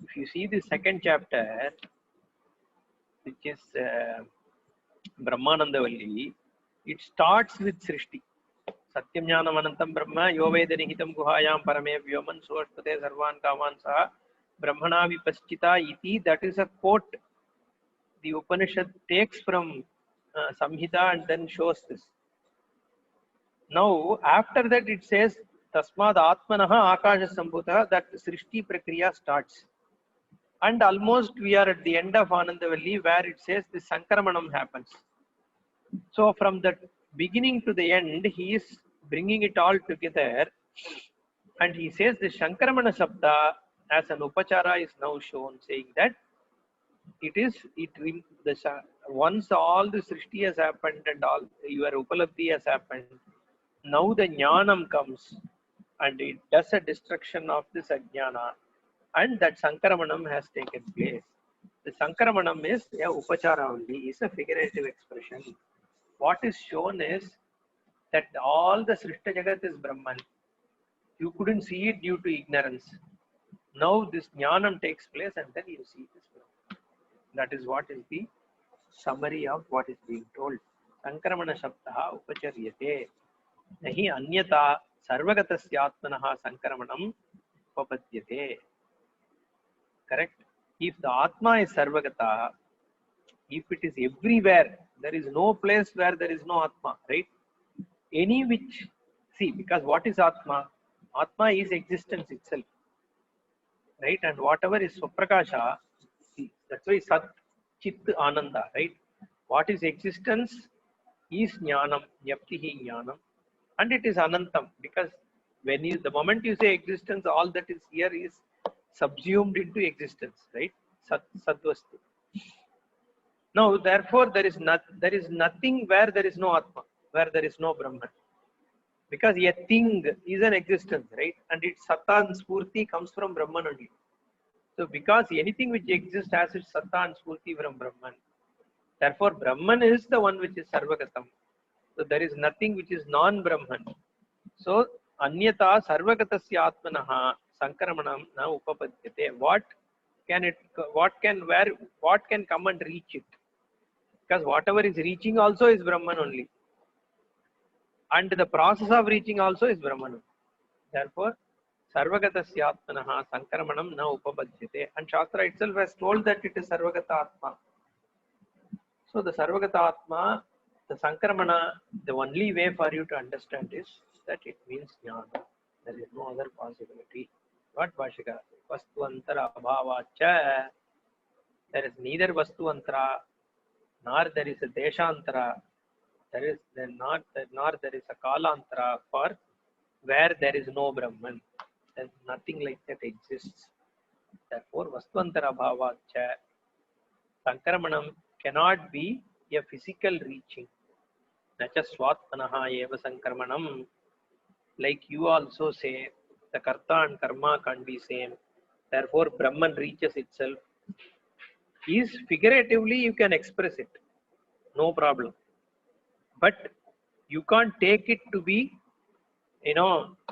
If you see the second chapter, which is Brahmanandavalli, it starts with Srishti. Satyam Jnanam Anantam Brahma Yoveda Nihitam Guhayam Parame Vyoman Suvaspate Sarvan Kaman Saha Brahmana Vipaschita iti. That is a quote the Upanishad takes from Samhita and then shows this. Now, after that it says Tasmad Atmanaha Akasha Sambhuta, that Srishti Prakriya starts. And almost we are at the end of Anandavalli where it says the Sankramanam happens. So from the beginning to the end, he is bringing it all together, and he says the Shankramana Sabda as an Upachara is now shown, saying that once all the Srishti has happened and all your Upalabdhi has happened, now the Jnanam comes and it does a destruction of this Ajnana, and that Sankramanam has taken place. The Sankramanam is a Upachara only, is a figurative expression. What is shown is that all the Srishta Jagat is Brahman. You couldn't see it due to ignorance. Now this Jnanam takes place and then you see this Brahman. That is what is the summary of what is being told. Sankramana Shabdaha Upacharyate. Nahi Anyata Sarvagatasya Atmanaha Sankramanam Upapadyate. Correct? If the Atma is Sarvagata, if it is everywhere, there is no place where there is no Atma, right? Any which, see, because what is Atma? Atma is existence itself, right? And whatever is Swaprakasha, see, that's why Sat, Chit, Ananda, right? What is existence is Jnanam, Yaptihi Jnanam, and it is Anantam, because when you, the moment you say existence, all that is here is subsumed into existence, right? Sat, Satvastu. Now, therefore, there is nothing where there is no Atma, where there is no Brahman. Because a thing is an existence, right? And its Satta and Spurti comes from Brahman only. So, because anything which exists has its Satta and Spurti from Brahman, therefore, Brahman is the one which is Sarvagatam. So, there is nothing which is non-Brahman. So, Anyata Sarvagatasya Atmanaha Sankramanam na Upapadyate. What can come and reach it? Because whatever is reaching also is Brahman only. And the process of reaching also is Brahman. Therefore, Sarvagatasya Atmanaha Sankramanam na Upapadyate. And Shastra itself has told that it is Sarvagata Atma. So the Sarvagata Atma, the Sankramana, the only way for you to understand is that it means Jnana. There is no other possibility. What Bhashika? Vastuantara Abhavacha. There is neither Vastuantara nor there is a Deshantara. Nor there is a Kalantara for where there is no Brahman. Then nothing like that exists. Therefore, Vastuantara Bhavacha, Sankramanam cannot be a physical reaching. Nacha Swatmanaha Eva Sankramanam. Like you also say, the Karta and Karma can't be same. Therefore, Brahman reaches itself. Is figuratively you can express it. No problem. But you can't take it to be,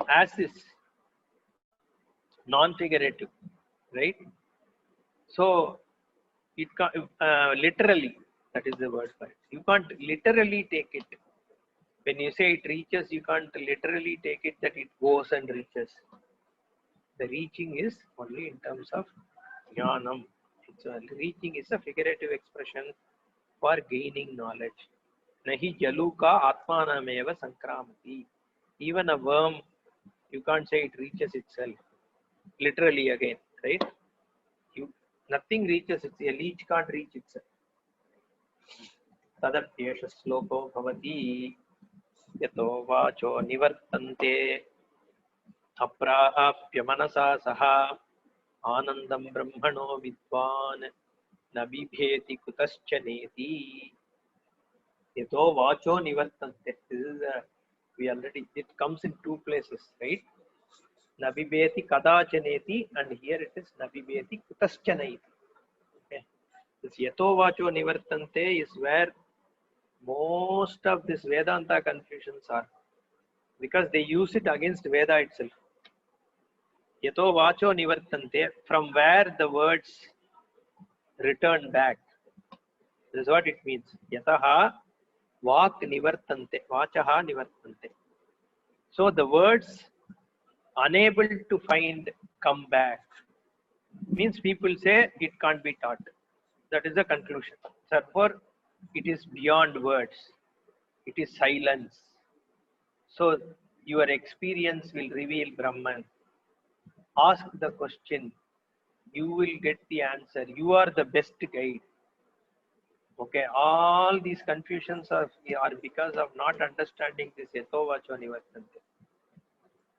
as is non-figurative, right? So it can't literally, that is the word for it. You can't literally take it. When you say it reaches, you can't literally take it that it goes and reaches. The reaching is only in terms of jnanam. Reaching is a figurative expression for gaining knowledge. Nahi jaluka atmanameva sankramati. Even a worm, you can't say it reaches itself. Literally again, right? Nothing reaches itself. A leech can't reach itself. Tadatyesha sloko bhavati yato vacho nivartante aprapya manasa saha Anandam Brahmano Vidvan Nabibheti Kutaschaneti. Yato Vacho Nivartante. This is we already, it comes in two places, right? Nabibheti Kadachaneti, and here it is Nabibheti Kutaschaneti. Okay. This Yato Vacho Nivartante is where most of this Vedanta confusions are, because they use it against Veda itself. Yato Vacho Nivartante, from where the words return back. This is what it means. Yataha Vak Nivartante, Vachaha Nivartante. So the words unable to find come back means people say it can't be taught. That is the conclusion. Therefore, it is beyond words. It is silence. So your experience will reveal Brahman. Ask the question. You will get the answer. You are the best guide. Okay, all these confusions are because of not understanding this Yato Vacho Nivartante.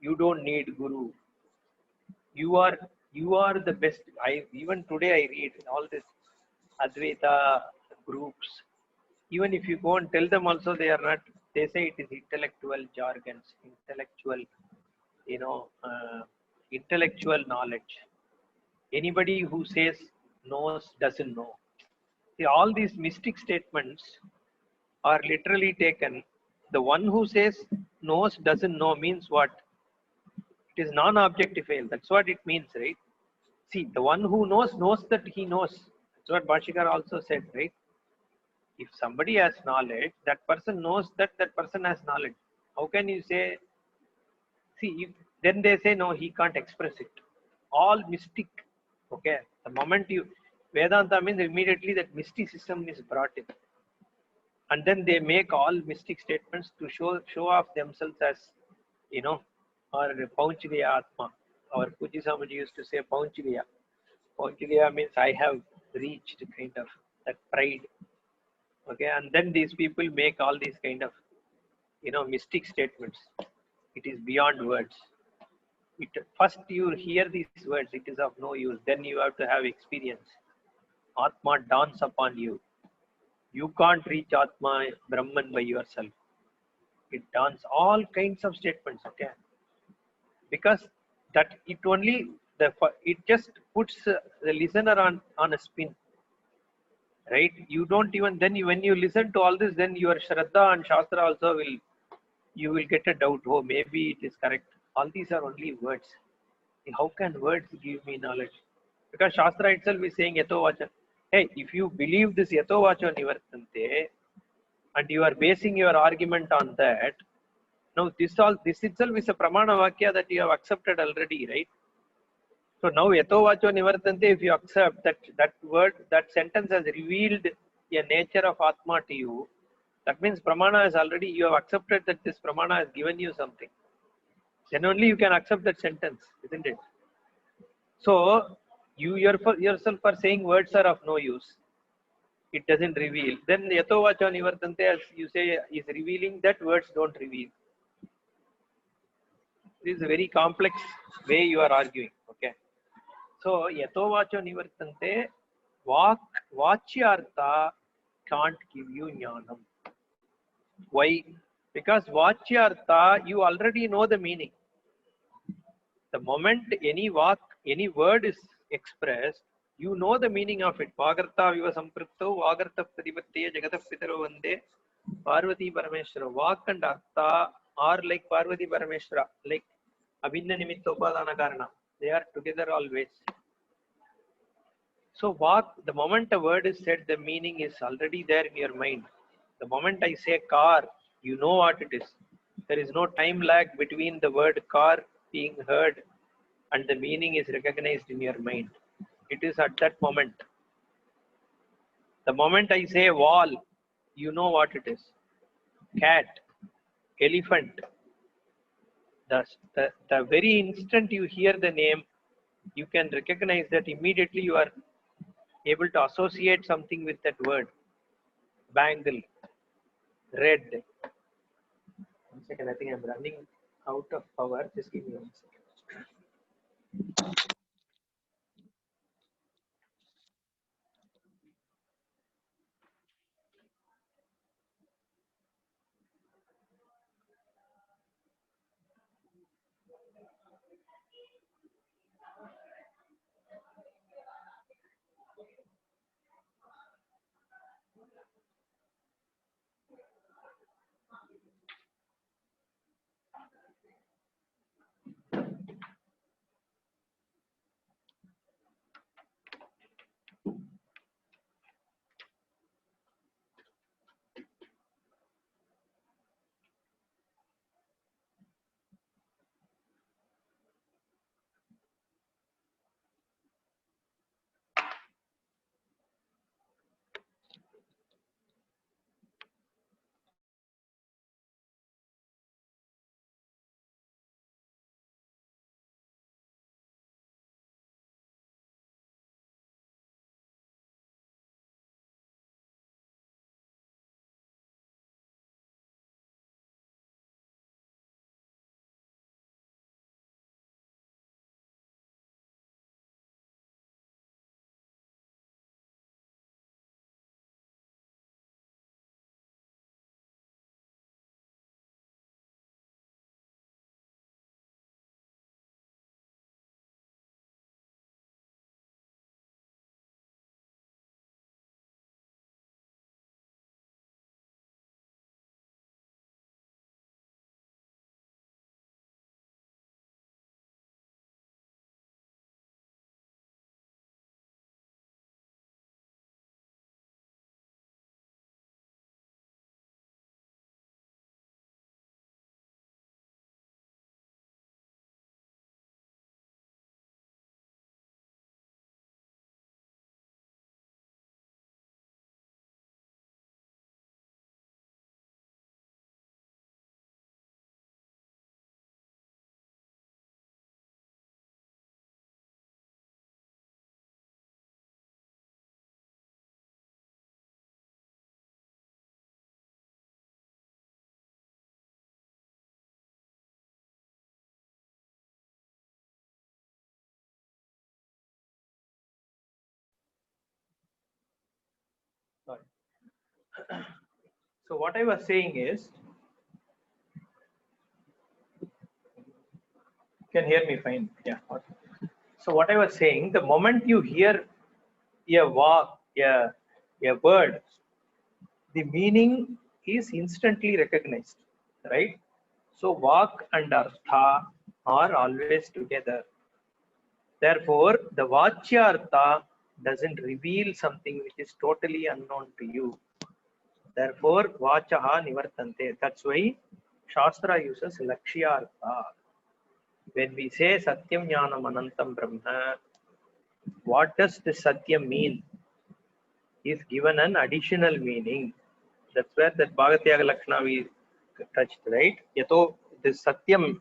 You don't need Guru. You are the best. I even today I read all this Advaita groups. Even if you go and tell them also, they are not. They say it is intellectual jargons, intellectual, you know, intellectual knowledge. Anybody who says knows doesn't know. See, all these mystic statements are literally taken. The one who says knows doesn't know means what? It is non-objectifiable. That's what it means, right? See, the one who knows that he knows. That's what Bhashikar also said, right? If somebody has knowledge, that person knows that that person has knowledge. How can you say? See, if, then they say no, he can't express it. All mystic. Okay. The moment you Vedanta means immediately that mysticism is brought in, and then they make all mystic statements to show off themselves as, you know, or Paunchliya Atma. Our Puji Samaji used to say Paunchliya. Paunchliya means I have reached, kind of that pride. Okay, and then these people make all these kind of, you know, mystic statements. It is beyond words. It first you hear these words, it is of no use. Then you have to have experience. Atma dawns upon you. You can't reach Atma, Brahman by yourself. It dawns all kinds of statements. Okay, because that it only it just puts the listener on a spin, right? You don't even then you, when you listen to all this, then your Shraddha and Shastra also will, you will get a doubt. Oh, maybe it is correct. All these are only words. How can words give me knowledge? Because Shastra itself is saying Yato Vacha. Hey, if you believe this Yato Vacha Nivartante and you are basing your argument on that, now this itself is a Pramana Vakya that you have accepted already, right? So now Yato Vacho Nivartante, if you accept that word, that sentence has revealed a nature of Atma to you, that means Pramana has already, you have accepted that this Pramana has given you something. Then only you can accept that sentence, isn't it? So you yourself are saying words are of no use. It doesn't reveal. Then Yato Vacho Nivartante, as you say, is revealing that words don't reveal. This is a very complex way you are arguing. Okay. So Yato Vacho Nivartante, Vachyartha can't give you jnanam. Why? Because Vachyartha, you already know the meaning. The moment any word is expressed, you know the meaning of it. Vagartha viva sampripto, Vagartha pradipatya jagata pitaro vande, Parvati Parameshwara. Vak and Artha are like Parvati Parameshwara, like Abhinna Nimitta Upadana Karana. They are together always. So the moment a word is said, the meaning is already there in your mind. The moment I say car, you know what it is. There is no time lag between the word car being heard and the meaning is recognized in your mind. It is at that moment. The moment I say wall, you know what it is. Cat, elephant. The very instant you hear the name, you can recognize that immediately you are able to associate something with that word. Bangle, red. 1 second, I think I'm running out of power. Just give me 1 second. So what I was saying is, you can hear me fine. Yeah. So what I was saying, the moment you hear a walk, a word, the meaning is instantly recognized, right? So vak and artha are always together. Therefore, the vachyartha doesn't reveal something which is totally unknown to you. Therefore, vachaha nivartante. That's why Shastra uses lakshyartha. When we say Satyam Jnanam Anantam Brahma, what does this Satyam mean? Is given an additional meaning. That's where that Bhagatyaga Lakshana we touched, right? Yato, this Satyam,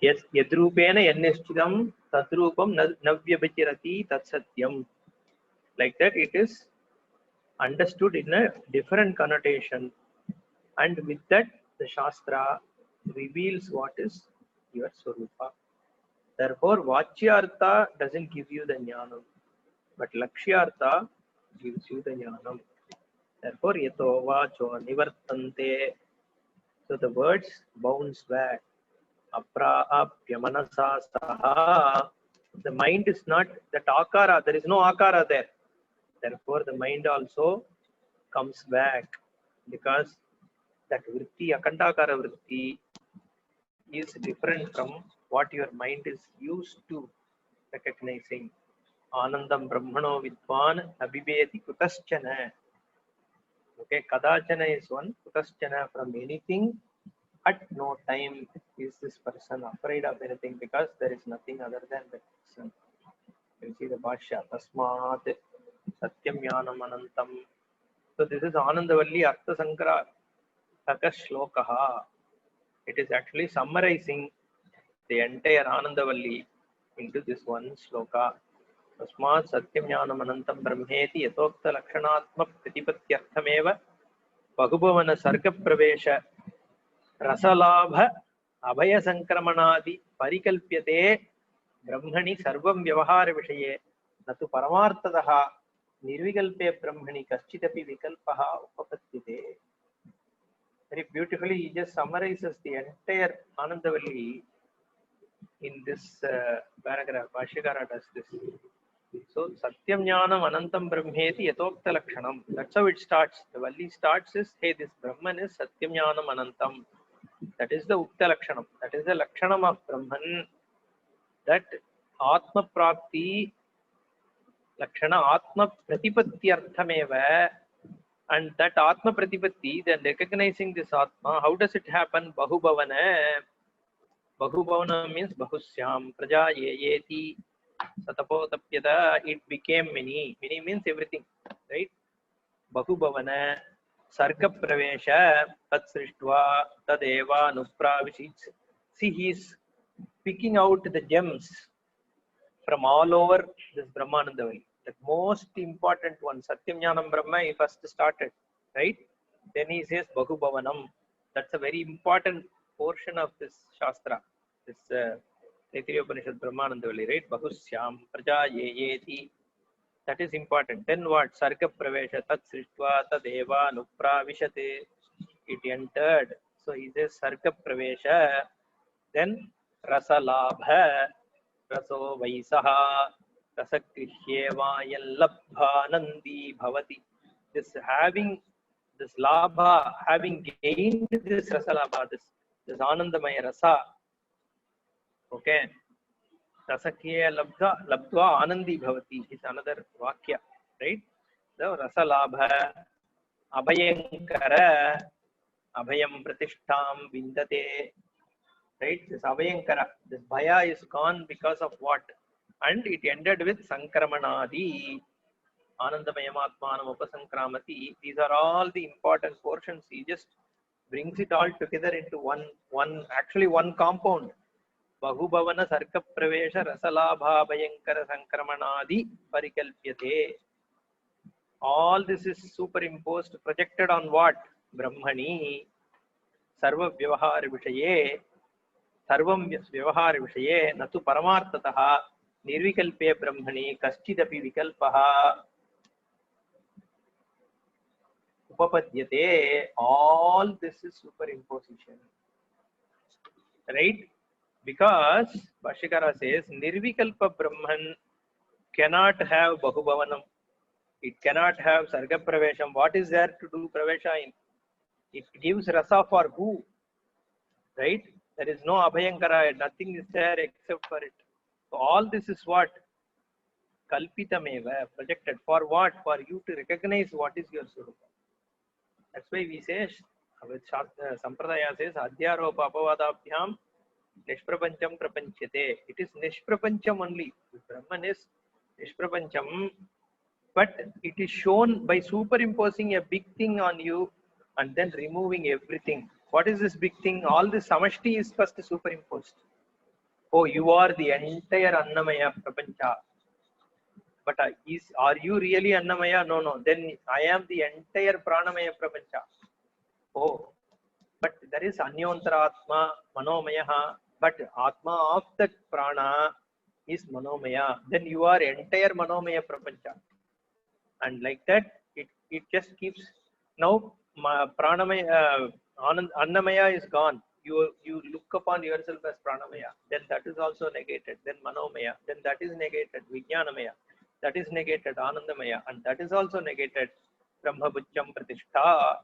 yes, Yadrupena Yannischidam Tatrupam Navyabhachirati Tat Satyam. Like that, it is understood in a different connotation. And with that, the Shastra reveals what is your Swarupa. Therefore, Vachyartha doesn't give you the Jnanam, but Lakshyartha gives you the Jnanam. Therefore, Yato Vacho Nivartante. So the words bounce back. Apraapya manasa saha. The mind is not that akara, there is no akara there. Therefore, the mind also comes back because that vritti, akandakara vritti, is different from what your mind is used to recognizing. Anandam Brahmano Vidvan Abhiveti Kutaschana. Okay, Kadachana is one, Kutaschana from anything. At no time is this person afraid of anything because there is nothing other than that person. You see the Bhashya, Tasmat Satyam Jnanam Anantam. So this is Anandavalli Artha Sankara Shlokaha. It is actually summarizing the entire Anandavalli into this one shloka. Tasmat Satyam Jnanam Anantam Brahmeti Yatokta Lakshanatma Pratipatyarthameva Bahubhavana Sarga Pravesha Rasalabha Abhaya Sankramanadi Parikalpyate Brahmani Sarvam Vyavahara Vishaye Natu Paramartadaha Nirvikalpe Brahmani Kaschitapi Vikalpaha Upapatyate. Very beautifully, he just summarizes the entire Anandavalli in this paragraph. Bhashyakara does this. So, Satyam Jnanam Anantam Brahmeti Yatokta Lakshanam. That's how it starts. The Valli starts is, hey, this Brahman is Satyam Jnanam Anantam. That is the Ukta Lakshanam. That is the Lakshanam of Brahman. That Atma Prapti Lakshana Atma Pratipatyarthameva. And that Atma Pratipatti, then recognizing this Atma, how does it happen? Bahubhavana. Bahubhavana means Bahusyam. Praja Yeti. Satapotapyada. It became many. Many means everything. Right? Bahubhavana. Sarga Pravesha. Tat Srishtva. Tadeva Nupravishit. See, he is picking out the gems from all over this Brahmanandavalli. The most important one, Satyam Jnanam Brahma, he first started, right? Then he says Bahubhavanam. That's a very important portion of this Shastra, this Taittiriya Upanishad Brahmanandavalli, right? Bahusyam, Praja Yeti. That is important. Then what? Sarga Pravesha, Tat Srishtva, Tadeva, Nupravishate. It entered. So he says Sarga Pravesha. Then Rasalabha, Raso Vaisaha. Rasakrihyevayallabhanandi bhavati. This having this labha, having gained this rasalabha, this anandamaya rasa. Okay. Rasakya labdva anandi bhavati is another vakya, right? So rasalabha, abhayankara, abhayam pratishtham vindate. Right? This abhayankara, this bhaya is gone because of what? And it ended with Sankramanadi, Anandamayam Upasankramati. These are all the important portions. He just brings it all together into one compound. Bahubhavana Sarga Pravesha Rasalabha Bhayankara Sankramanadi Parikalpyate. All this is superimposed, projected on what? Brahmani. Sarva Vyavahara Vishaye. Sarvam Vyavahara Vishaye. Natu Paramartataha. Nirvikalpe Brahmani Kaschidapi Vikalpaha upapadyate. All this is superimposition, right? Because Bhashyakara says Nirvikalpa Brahman cannot have Bahubhavanam. It cannot have Sarga Pravesham. What is there to do Pravesha in? It gives rasa for who? Right? There is no Abhayankara. Nothing is there except for it. So all this is what? Kalpitameva, projected. For what? For you to recognize what is your Swarupa. That's why we say, Sampradaya says, Adhyaropa Apavadabhyam Nishprapancham Prapanchate. It is Nishprapancham only. Brahman is Nishprapancham, but it is shown by superimposing a big thing on you and then removing everything. What is this big thing? All this samashti is first superimposed. Oh, you are the entire Annamaya Prapancha. But are you really Annamaya? No, no. Then I am the entire Pranamaya Prapancha. Oh, but there is Anyontara Atma, Manomaya. But Atma of that Prana is Manomaya. Then you are entire Manomaya Prapancha. And like that, it just keeps. Now, Pranamaya, Annamaya is gone. You look upon yourself as Pranamaya. Then that is also negated. Then Manomaya. Then that is negated. Vijnanamaya. That is negated. Anandamaya. And that is also negated. Brahmabhujjam Pratishtha.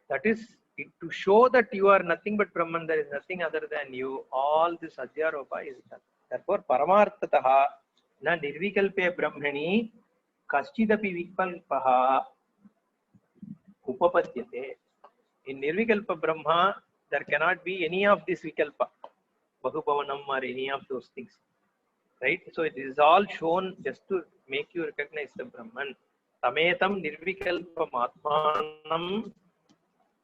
That is to show that you are nothing but Brahman. There is nothing other than you. All this Adhyaropa is done. Therefore, Paramarthataha na nirvikalpe brahmani kaschidapi vikalpaha upapadyate. In Nirvikalpa Brahma, there cannot be any of this Vikalpa, Bahubhavanam or any of those things. Right? So it is all shown just to make you recognize the Brahman. Tametam Nirvikalpam Atmanam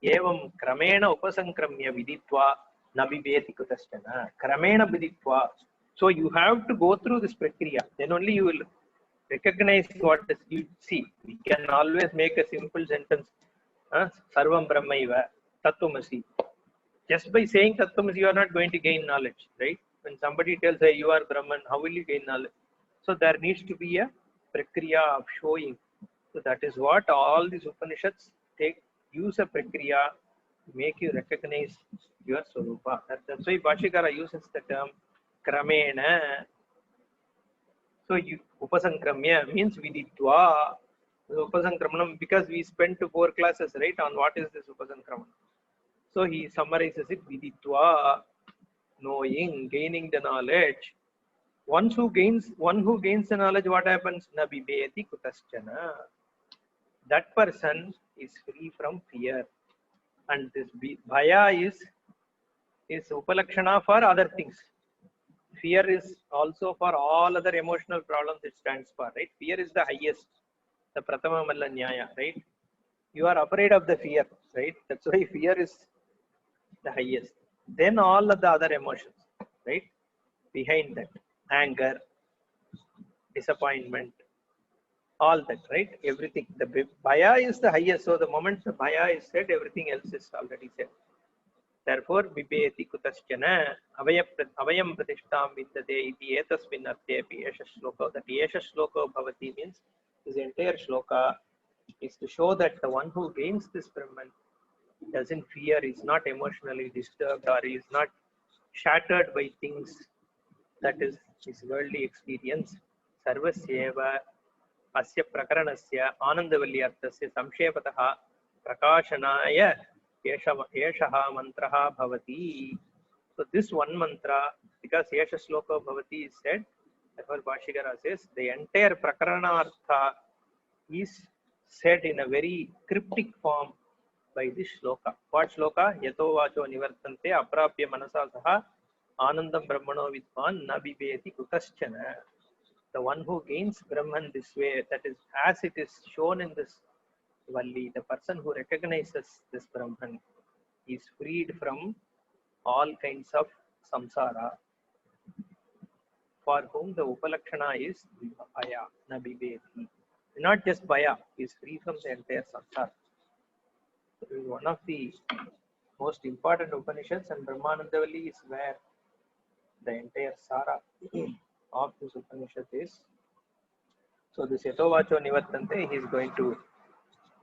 Evam Kramena Upasankramya Viditva Nabibeti Kutasthana. Kramena Viditva. So you have to go through this prakriya. Then only you will recognize what is you see. We can always make a simple sentence. Sarvam Brahmaiva, Tattvamasi. Just by saying Tattvamasi, you are not going to gain knowledge, right? When somebody tells hey, you are Brahman, how will you gain knowledge? So there needs to be a prakriya of showing. So that is what all these Upanishads use a prakriya to make you recognize your Swarupa. That's why Bhashyakara uses the term Kramena. So Upasankramya means Viditva. Upasankramanam, because we spent 4 classes, right, on what is this Upasankramanam. So he summarizes it, Viditva, knowing, gaining the knowledge. One who gains the knowledge, what happens? Na bibeti kutaschana. That person is free from fear. And this bhaya is upalakshana for other things. Fear is also for all other emotional problems it stands for, right? Fear is the highest. The Pratama Malla Nyaya, right? You are afraid of the fear, right? That's why fear is the highest. Then all of the other emotions, right? Behind that, anger, disappointment, all that, right? Everything. The bhaya is the highest. So the moment the bhaya is said, everything else is already said. Therefore, bibeti kutaschana avayam pratishtam vidyate iti etasmin arthepi esha shloka. That esha shloka bhavati means this entire shloka is to show that the one who gains this Brahman doesn't fear, is not emotionally disturbed, or is not shattered by things that is his worldly experience. Sarvasyeva asya prakaranasya anandavalli arthasya samshepataha prakashanaya eshaha mantraha bhavati. So this one mantra, because esha shloka bhavati is said, therefore Bhashyakara says the entire prakaranartha is said in a very cryptic form by this shloka. What shloka? Yato vacho nivartante aprapya manasa saha anandam brahmano vidvan na bibeti kutaschana. The one who gains Brahman this way, that is as it is shown in this Valli, the person who recognizes this Brahman is freed from all kinds of samsara, for whom the upalakshana is bhaya, na bibeti. Not just bhaya, he is free from the entire samsara. It is one of the most important Upanishads, and Brahmanandavalli is where the entire Sara of this Upanishad is. So this Yatovacho Nivartante, he is going to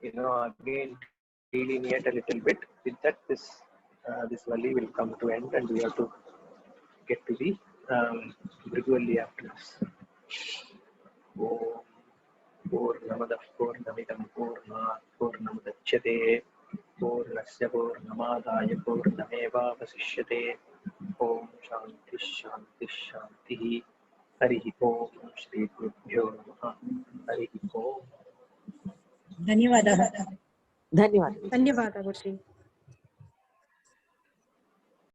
again delineate a little bit. With that, this Valli will come to end, and we have to get to the Bhrigu after this. Om Purnamadah Purnamidam Purnat Purnamudachyate Purnasya Purnamadaya Purnamevavasishyate. Om Shanti Shanti Shanti. Harihi Om Shri Gurubhyo Namaha. Harihi Om. धन्यवादः धन्यवादः धन्यवादः गुरुजी।